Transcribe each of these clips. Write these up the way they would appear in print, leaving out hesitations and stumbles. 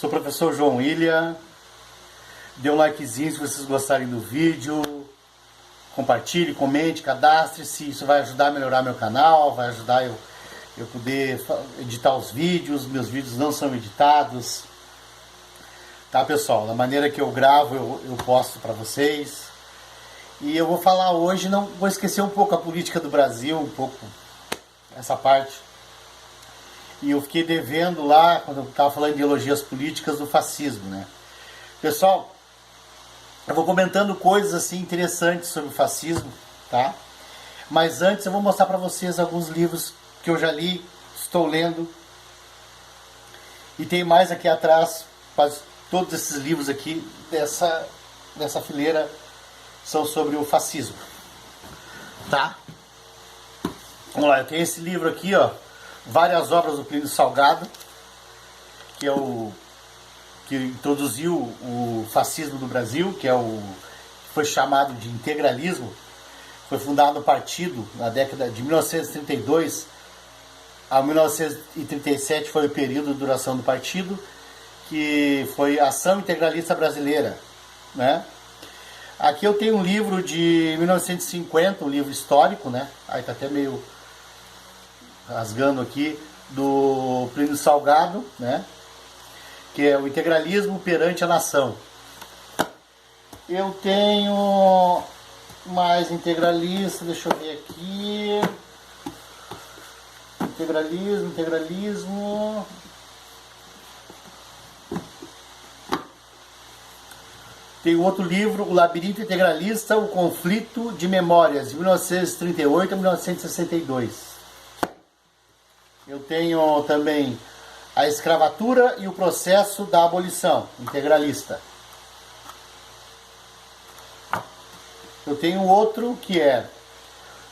Sou o professor João William. Dê um likezinho se vocês gostarem do vídeo. Compartilhe, comente, cadastre-se. Isso vai ajudar a melhorar meu canal, vai ajudar eu poder editar os vídeos. Meus vídeos não são editados. Tá, pessoal? Da maneira que eu gravo, eu posto para vocês. E eu vou falar hoje, não vou esquecer um pouco a política do Brasil, um pouco essa parte. E eu fiquei devendo lá, quando eu estava falando de ideologias políticas, do fascismo, né? Pessoal, eu vou comentando coisas assim interessantes sobre o fascismo, tá? Mas antes eu vou mostrar para vocês alguns livros que eu já li, estou lendo. E tem mais aqui atrás, quase todos esses livros aqui dessa fileira são sobre o fascismo, tá? Vamos lá, eu tenho esse livro aqui, ó, Várias Obras do Plínio Salgado, que é o que introduziu o fascismo no Brasil, que foi chamado de integralismo. Foi fundado o partido na década de 1932 a 1937, foi o período de duração do partido, que foi Ação Integralista Brasileira, né? Aqui eu tenho um livro de 1950, um livro histórico, né? Aí tá até meio rasgando aqui, do Plínio Salgado, né? Que é o Integralismo perante a Nação. Eu tenho mais integralista, deixa eu ver aqui. Integralismo. Tem outro livro, O Labirinto Integralista, O Conflito de Memórias, de 1938 a 1962. Eu tenho também A Escravatura e o Processo da Abolição, integralista. Eu tenho outro que é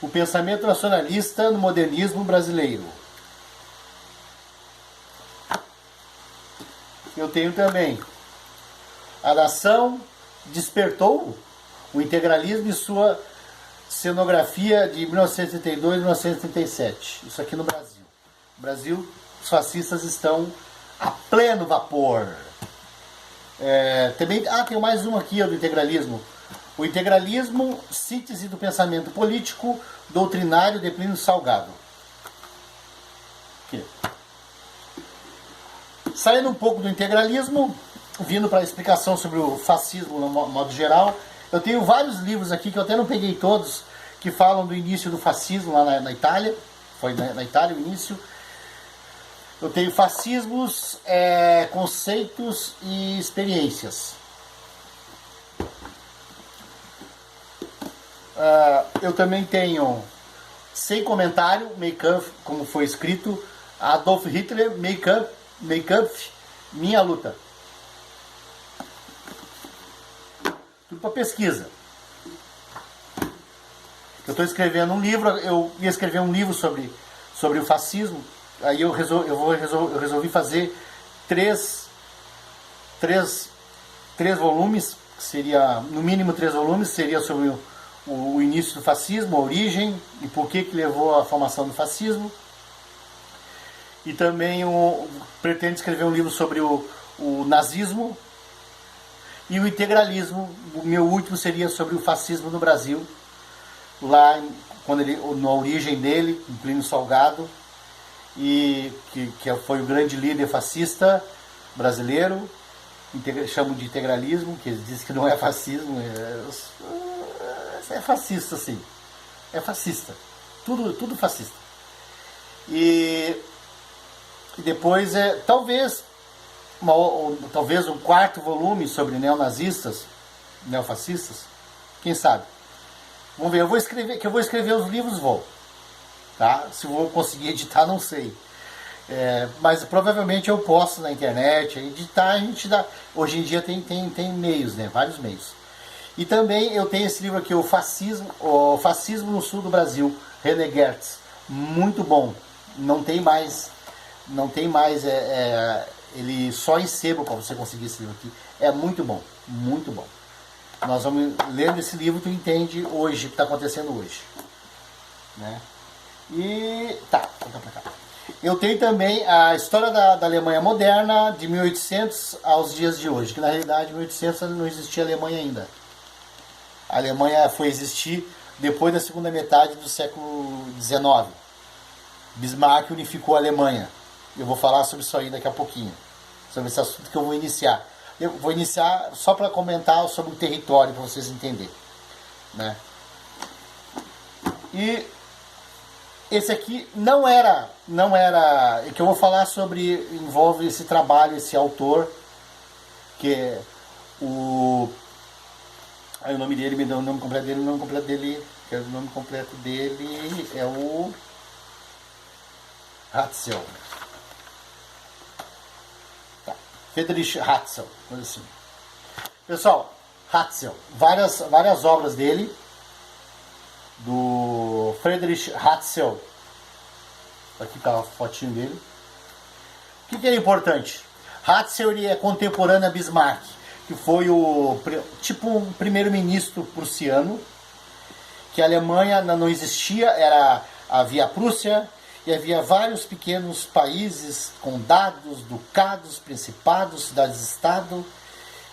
O Pensamento Nacionalista no Modernismo Brasileiro. Eu tenho também A Nação Despertou, o Integralismo e sua Cenografia, de 1932 a 1937. Isso aqui no Brasil. No Brasil, os fascistas estão a pleno vapor. Também, tem mais um aqui, do integralismo. O Integralismo, Síntese do Pensamento Político Doutrinário de Plínio Salgado. Aqui. Saindo um pouco do integralismo, vindo para a explicação sobre o fascismo no modo geral, eu tenho vários livros aqui, que eu até não peguei todos, que falam do início do fascismo lá na Itália. Foi na Itália o início. Eu tenho Fascismos, Conceitos e Experiências. Eu também tenho, sem comentário, Make-up, como foi escrito, Adolf Hitler, Make-up, Minha Luta. Tudo para pesquisa. Eu estou escrevendo um livro, eu ia escrever um livro sobre o fascismo. Aí eu resolvi fazer três volumes, que seria, no mínimo 3 volumes, seria sobre o início do fascismo, a origem e por que levou à formação do fascismo. E também pretendo escrever um livro sobre o nazismo e o integralismo. O meu último seria sobre o fascismo no Brasil, lá na origem dele, em Plínio Salgado, e que foi o grande líder fascista brasileiro. Chamam de integralismo, que eles dizem que não é fascismo, é fascista, sim, é fascista, tudo fascista. E depois talvez um 4º volume sobre neonazistas, neofascistas, quem sabe. Vamos ver, que eu vou escrever os livros, tá? Se vou conseguir editar, não sei. Mas provavelmente eu posto na internet, editar, a gente dá. Hoje em dia tem meios, né? Vários meios. E também eu tenho esse livro aqui, o Fascismo no Sul do Brasil, René Gertz. Muito bom. Não tem mais. Ele só em sebo para você conseguir esse livro aqui. É muito bom, muito bom. Nós vamos lendo esse livro, tu entende hoje o que está acontecendo hoje, né? E tá, vou cá pra cá. Eu tenho também a história da Alemanha moderna, de 1800 aos dias de hoje, que na realidade em 1800 não existia Alemanha ainda. A Alemanha foi existir depois da segunda metade do século XIX. Bismarck unificou a Alemanha. Eu vou falar sobre isso aí daqui a pouquinho, sobre esse assunto que eu vou iniciar. Eu vou iniciar só para comentar sobre o território, para vocês entenderem, né? E esse aqui não era, é que eu vou falar sobre, envolve esse trabalho, esse autor, que é aí o nome dele, me dá o nome completo dele, o nome completo dele é o Hatzel. Tá. Friedrich Hatzel, coisa assim. Pessoal, Hatzel, várias obras dele, do Friedrich Hatzel. Aqui está a fotinho dele. O que é importante? Hatzel ele é contemporâneo a Bismarck, que foi tipo um primeiro-ministro prussiano, que a Alemanha não existia, havia a Prússia e havia vários pequenos países, condados, ducados, principados, cidades-estado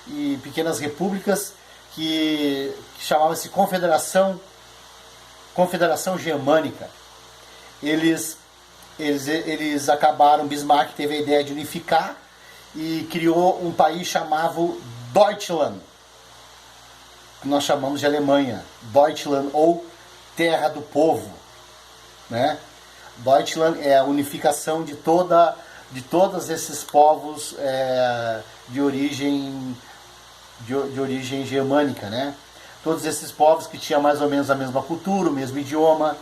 e pequenas repúblicas que chamavam-se Confederação Germânica. Eles acabaram, Bismarck teve a ideia de unificar e criou um país chamado Deutschland, que nós chamamos de Alemanha, Deutschland ou Terra do Povo, né? Deutschland é a unificação de todos esses povos de origem germânica, né? Todos esses povos que tinham mais ou menos a mesma cultura, o mesmo idioma.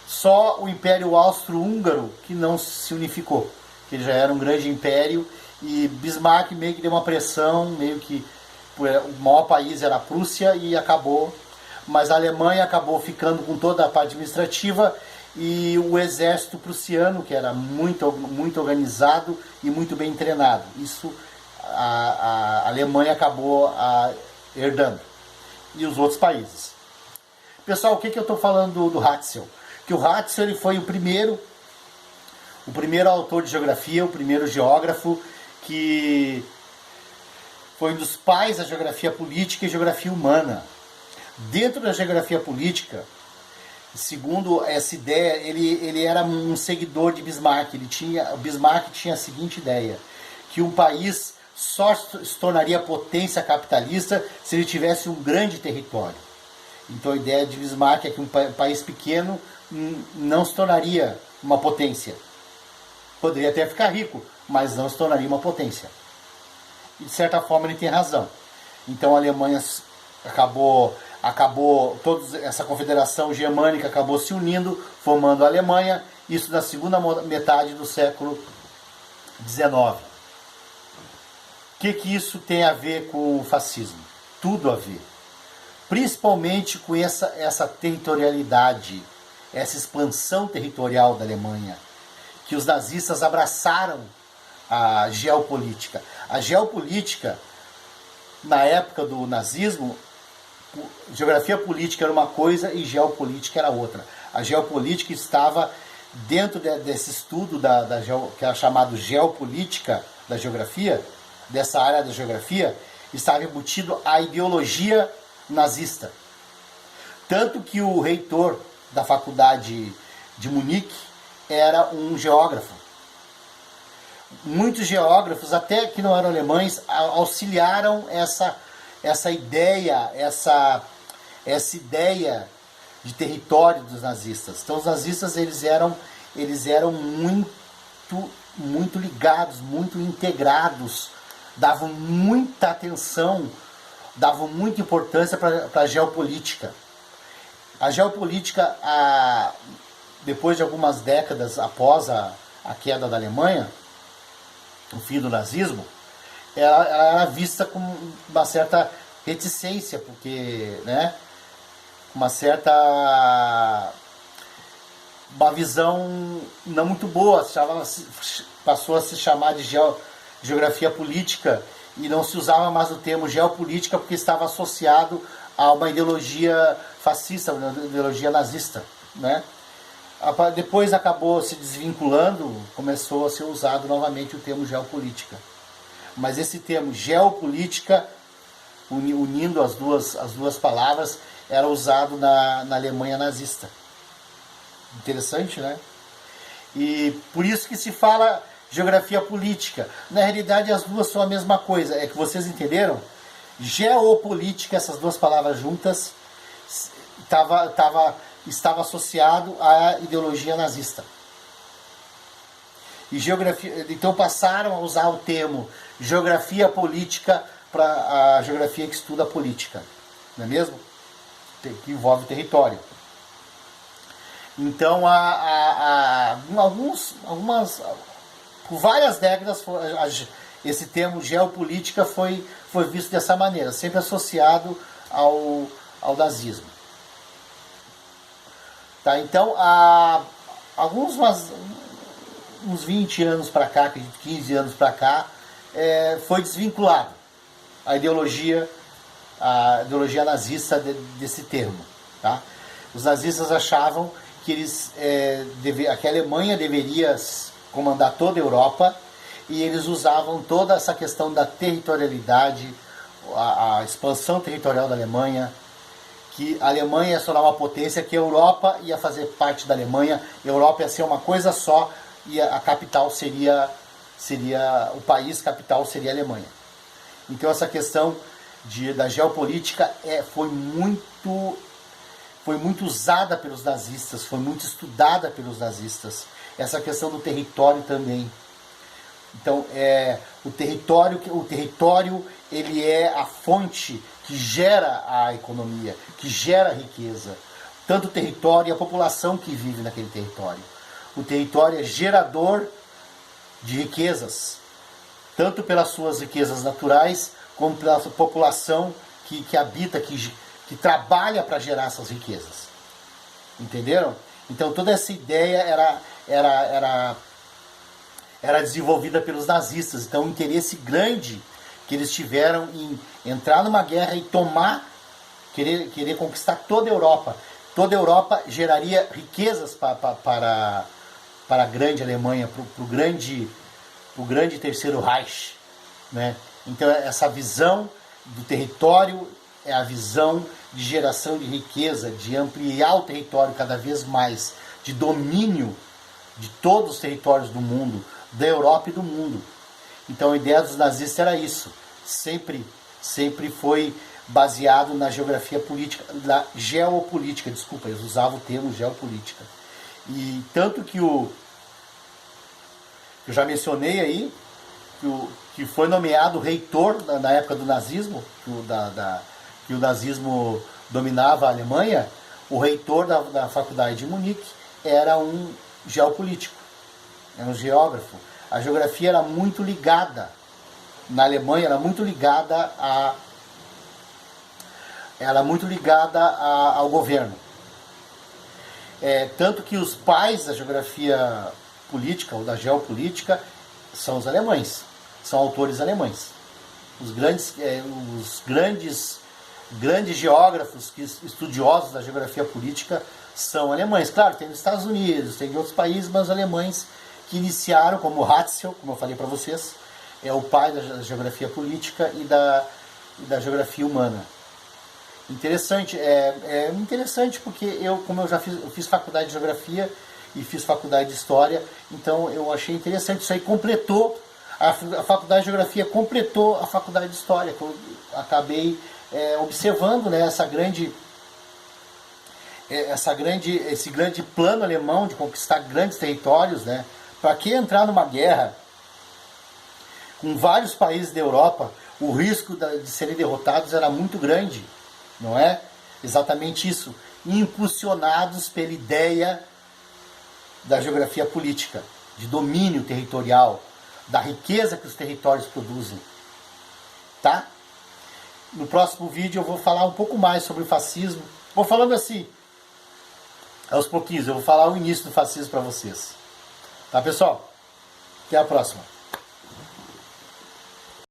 Só o Império Austro-Húngaro que não se unificou, que ele já era um grande império, e Bismarck meio que deu uma pressão, meio que o maior país era a Prússia e acabou, mas a Alemanha acabou ficando com toda a parte administrativa e o exército prussiano, que era muito, muito organizado e muito bem treinado. Isso a Alemanha acabou herdando, e os outros países. Pessoal, o que eu estou falando do Hatzel? Que o Hatzel ele foi o primeiro autor de geografia, o primeiro geógrafo, que foi um dos pais da geografia política e geografia humana. Dentro da geografia política, segundo essa ideia, ele era um seguidor de Bismarck. Bismarck tinha a seguinte ideia, que um país só se tornaria potência capitalista se ele tivesse um grande território. Então a ideia de Bismarck é que um país pequeno não se tornaria uma potência. Poderia até ficar rico, mas não se tornaria uma potência. E de certa forma ele tem razão. Então a Alemanha acabou toda essa confederação germânica acabou se unindo, formando a Alemanha, isso na segunda metade do século XIX. O que isso tem a ver com o fascismo? Tudo a ver. Principalmente com essa territorialidade, essa expansão territorial da Alemanha, que os nazistas abraçaram a geopolítica. A geopolítica, na época do nazismo, geografia política era uma coisa e geopolítica era outra. A geopolítica estava dentro desse estudo que era chamado geopolítica da geografia, dessa área da geografia, estava embutido a ideologia nazista. Tanto que o reitor da faculdade de Munique era um geógrafo. Muitos geógrafos, até que não eram alemães, auxiliaram essa ideia, essa ideia de território dos nazistas. Então os nazistas eles eram muito ligados, muito integrados, davam muita atenção, davam muita importância para a geopolítica. A geopolítica, depois de algumas décadas após a queda da Alemanha, o fim do nazismo, ela era vista com uma certa reticência, porque, né, uma visão não muito boa, passou a se chamar de geografia política e não se usava mais o termo geopolítica porque estava associado a uma ideologia fascista, uma ideologia nazista, né? Depois acabou se desvinculando, começou a ser usado novamente o termo geopolítica. Mas esse termo geopolítica, unindo as duas palavras, era usado na Alemanha nazista. Interessante, né? E por isso que se fala geografia política. Na realidade, as duas são a mesma coisa. É que vocês entenderam? Geopolítica, essas duas palavras juntas, estava associado à ideologia nazista. E geografia, então passaram a usar o termo geografia política para a geografia que estuda a política, não é mesmo? Que envolve o território. Então, por várias décadas, esse termo geopolítica foi visto dessa maneira, sempre associado ao nazismo. Tá, então, há uns 20 anos para cá, 15 anos para cá, foi desvinculado a ideologia nazista desse termo. Tá? Os nazistas achavam que que a Alemanha deveria comandar toda a Europa, e eles usavam toda essa questão da territorialidade, a expansão territorial da Alemanha, que a Alemanha ia se tornar uma potência, que a Europa ia fazer parte da Alemanha, a Europa ia ser uma coisa só, e a capital seria o país capital seria a Alemanha. Então essa questão da geopolítica foi muito usada pelos nazistas, foi muito estudada pelos nazistas. Essa questão do território também. Então, o território ele é a fonte que gera a economia, que gera a riqueza. Tanto o território e a população que vive naquele território. O território é gerador de riquezas, tanto pelas suas riquezas naturais, como pela população que habita, que trabalha para gerar essas riquezas. Entenderam? Então toda essa ideia era desenvolvida pelos nazistas. Então o interesse grande que eles tiveram em entrar numa guerra e querer conquistar toda a Europa. Toda a Europa geraria riquezas para a grande Alemanha, para o grande Terceiro Reich. Né? Então essa visão do território é a visão de geração de riqueza, de ampliar o território cada vez mais, de domínio de todos os territórios do mundo, da Europa e do mundo. Então a ideia dos nazistas era isso. Sempre foi baseado na geografia política, na geopolítica, desculpa, eles usavam o termo geopolítica. E tanto que eu já mencionei aí, que foi nomeado reitor na época do nazismo, que o nazismo dominava a Alemanha, o reitor da faculdade de Munique era um geopolítico, era um geógrafo. A geografia era muito ligada, na Alemanha, era muito ligada ao governo. Tanto que os pais da geografia política ou da geopolítica são os alemães, são autores alemães. Os grandes geógrafos, estudiosos da geografia política, são alemães. Claro, tem nos Estados Unidos, tem de outros países, mas os alemães que iniciaram, como Ratzel, como eu falei para vocês, é o pai da geografia política e da geografia humana. Interessante, interessante porque eu fiz faculdade de geografia e fiz faculdade de história, então eu achei interessante. Isso aí completou, a faculdade de geografia completou a faculdade de história, que eu acabei observando, né, esse grande plano alemão de conquistar grandes territórios, né? Para que entrar numa guerra com vários países da Europa, o risco de serem derrotados era muito grande, não é? Exatamente isso, impulsionados pela ideia da geografia política, de domínio territorial, da riqueza que os territórios produzem, tá? No próximo vídeo eu vou falar um pouco mais sobre o fascismo. Vou falando assim, aos pouquinhos, eu vou falar o início do fascismo para vocês. Tá, pessoal? Até a próxima.